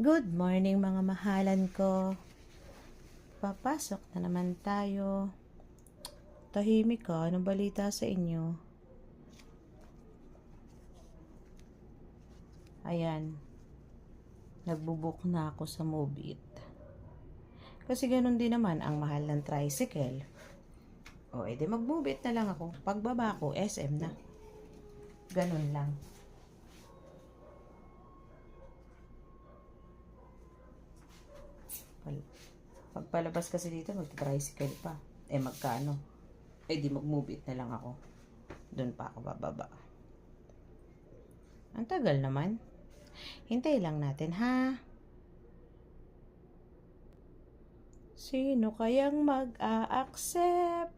Good morning mga mahalan ko. Papasok na naman tayo. Tahimik ka, anong balita sa inyo? Ayan, nagbubuk na ako sa Mobit. Kasi ganun din naman ang mahal ng tricycle. O edi mag-Mobit na lang ako. Pagbaba ko, SM na. Ganun lang. Pagpalabas kasi dito, mag-tricycle pa. Magkano? Di mag-Mobit na lang ako. Doon pa ako bababa. Ang tagal naman. Hintay lang natin, ha? Sino kayang mag-a-accept?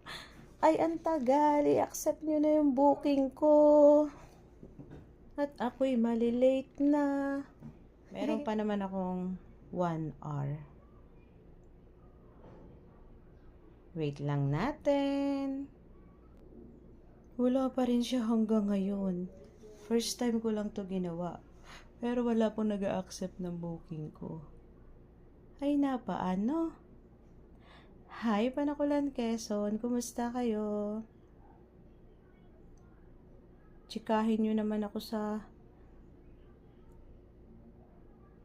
Ay, ang tagal. I-accept nyo na yung booking ko. At ako'y malilate na. Meron pa naman akong 1 hour. Wait lang natin. Wala pa rin siya hanggang ngayon. First time ko lang to ginawa. Pero wala pong nag-a-accept ng booking ko. Ay, napaano? Hi, Panakulan, Quezon. Kumusta kayo? Chikahin nyo naman ako sa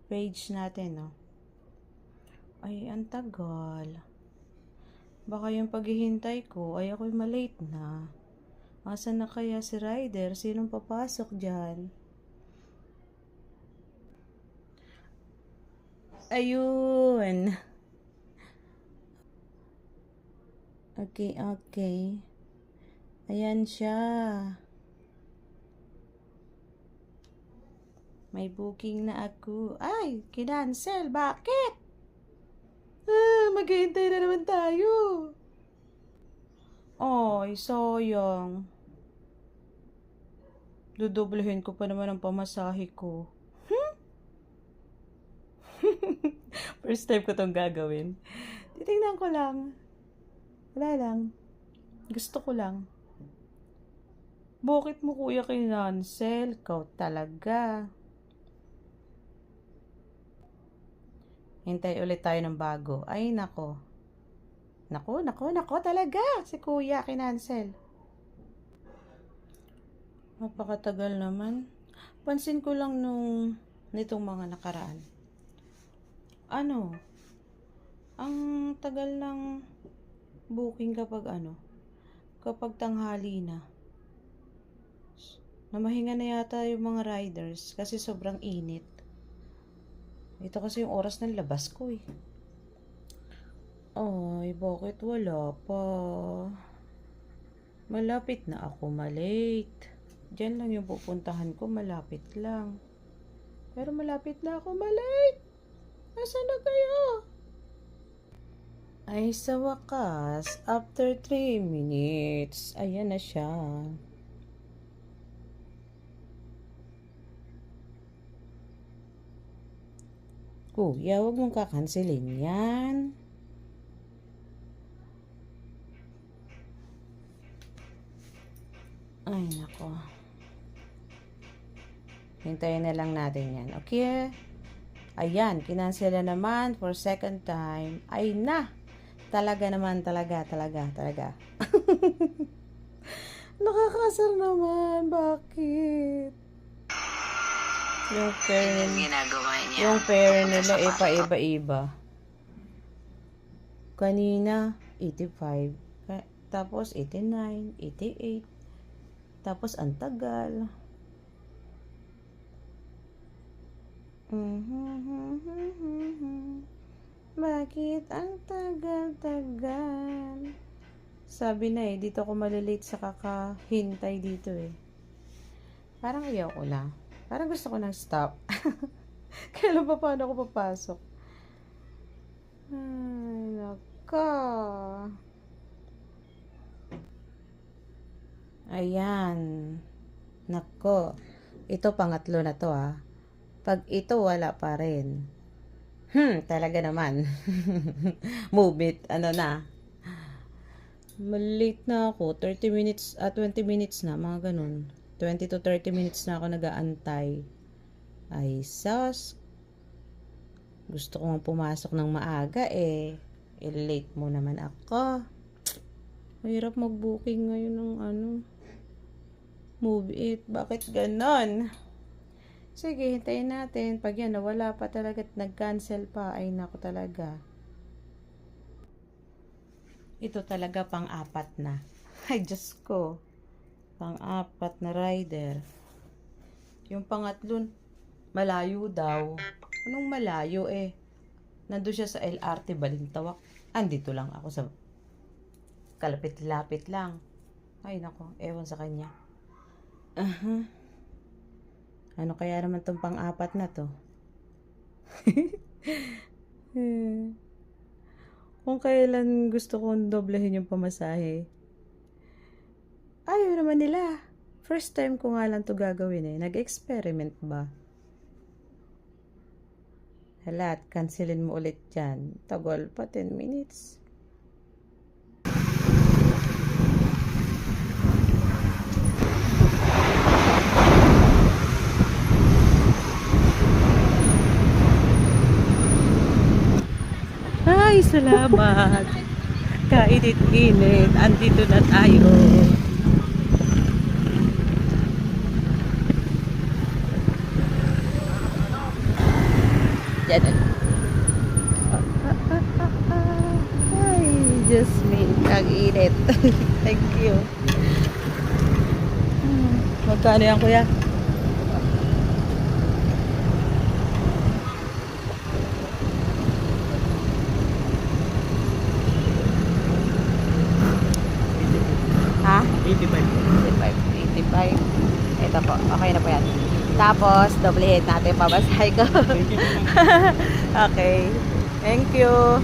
page natin, no? Ay, ang tagal. Baka yung paghihintay ko ay ako'y malate na. Asan na kaya si rider? Sinong papasok dyan? Ayun. Okay. Ayan siya. May booking na ako. Ay, kinancel. Bakit? Maghihintay na naman tayo. Ay, sayang. Dudoblehin ko pa naman ang pamasahe ko. First time ko tong gagawin. Titingnan ko lang. Wala lang. Gusto ko lang. Bakit mo kuya kinancel? Ikaw talaga. Hintay ulit tayo ng bago. Ay, nako. Nako talaga. Si kuya kinancel. Napakatagal naman. Pansin ko lang nitong mga nakaraan. Ang tagal ng booking kapag tanghali na. Namahinga na yata yung mga riders kasi sobrang init. Ito kasi yung oras ng labas ko eh. Ay, bakit wala pa? Malapit na ako malate. Diyan lang yung pupuntahan ko, malapit lang. Pero malapit na ako malate. Nasaan na kayo? Ay, sa wakas, after 3 minutes, ayan na siya. Kuya, huwag mong kakansilin yan. Ay, nako. Hintayin na lang natin yan. Okay? Ayan, kinansela naman for second time. Ay na! Talaga naman, talaga. Nakakasar naman. Bakit? Yung pair nila paiba-iba. Kanina 85, tapos 89, 88. Tapos ang tagal. Bakit ang tagal-tagal? Sabi na dito ako malilate sa kakahintay dito eh. Parang ayaw ko na. Parang gusto ko nang stop. Kailan pa paano ako papasok? Ay, naka. Ayan. Nako. Ito pangatlo na to ah. Pag ito wala pa rin. Talaga naman. Move it. Na. Malate na ako. 30 minutes, 20 minutes na. Mga ganun. 20 to 30 minutes na ako nag-aantay. Ay, sus. Gusto ko nga pumasok ng maaga eh. I-late mo naman ako. Mahirap mag-booking ngayon ng Move It. Bakit ganon? Sige, hintayin natin. Pag yan, nawala pa talaga at nag-cancel pa, ay nako talaga. Ito talaga pang-apat na. Ay, Diyos ko. Pang-apat na rider. Yung pangatlo, malayo daw. Anong malayo eh? Nandun siya sa LRT Balintawak. Andito lang ako sa kalapit-lapit lang. Ay, nako. Ewan sa kanya. Ano kaya naman tong pang-apat na to? Kung kailan gusto kong doblehin yung pamasahe. Ayaw naman nila. First time ko nga lang to gagawin eh. Nag-experiment ba? Hala, cancelin mo ulit dyan. Tagal pa, 10 minutes. Ay, salamat. Kainit-init. Andito na tayo. Yan. Ay, Jasmine. Kainit. Thank you. Magkano yan, kuya? Ha? 85. 85. Ito po. Okay na po yan. Tapos, doblehin natin pabasahe ko. Okay. Thank you.